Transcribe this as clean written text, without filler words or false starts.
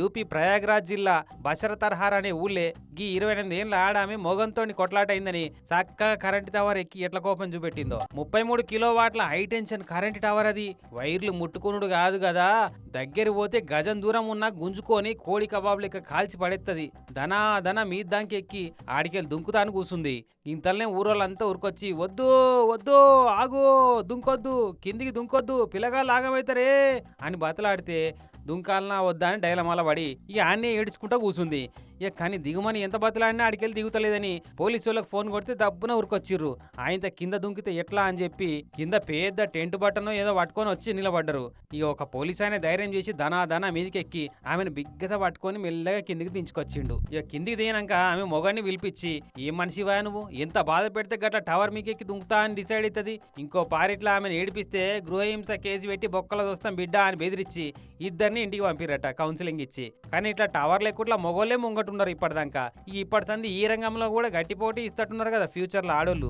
UP Prayagraj జిల్లా బషరతర్హార్ అనే ఊళ్ళే గీ 28 ఏళ్ల ఆడామె మొగంతోని కొట్లాటైందని చక్కగా కరెంటు టవర్ ఎక్కి ఎట్ల కోపం చూపెట్టిందో. 33 కిలోవాట్ల హై టెన్షన్ కరెంటు టవర్ అది. వైర్లు ముట్టుకునుడు కాదు కదా, దగ్గర పోతే గజం దూరం ఉన్నా గుంజుకొని కోడి కబాబ్ లెక్క కాల్చి పడేత్తది. ధనా ధన మీద్దానికి ఎక్కి ఆడికెళ్ళి దుంకుతాను కూసుంది. ఇంతల్నే ఊరోళ్ళంతా ఉరికొచ్చి వద్దు వద్దు ఆగు, దుంకొద్దు, కిందికి దుంకొద్దు, పిల్లగాళ్ళు ఆగమవుతారే అని బతలాడితే దుంకాలనా వద్దా అని డైలమాల పడి ఇక ఆన్నే ఏడ్చుకుంటా కూసుంది. ఇక కానీ దిగుమని ఎంత బతలాడినా ఆడికెళ్ళి దిగుతలేదని పోలీసు వాళ్ళకి ఫోన్ కొడితే దబ్బున ఉరికొచ్చిర్రు. ఆయనతో కింద దుంకితే ఎట్లా అని చెప్పి కింద పెద్ద టెంట్ బట్టనో ఏదో పట్టుకొని వచ్చి నిలబడ్డరు. ఇక ఒక పోలీసు ఆయన ధైర్యం చేసి ధనా మీదికి ఎక్కి ఆమెను బిగ్గత పట్టుకొని మెల్లగా కిందికి దించుకొచ్చిండు. ఇక కిందికి దిగినాక ఆమె మొగాన్ని పిలిపించి ఏం మనిషివా నువ్వు, ఎంత బాధ పెడితే గట్ల టవర్ మీకెక్కి దుంకుతా అని డిసైడ్ అవుతుంది. ఇంకో పారిట్లా ఆమెను ఏడిపిస్తే గృహహింస కేసు పెట్టి బొక్కల దోస్తాం బిడ్డ అని బెదిరించి ఇద్దరిని ఇంటికి పంపిరట కౌన్సిలింగ్ ఇచ్చి. కానీ ఇట్లా టవర్ లేకుండా మొగోళ్ళే ముంగటున్నారు ఇప్పటిదాకా. ఇప్పటి సంది ఈ రంగంలో కూడా గట్టి పోటీ ఇస్తట్టున్నారు కదా ఫ్యూచర్లో ఆడోళ్ళు.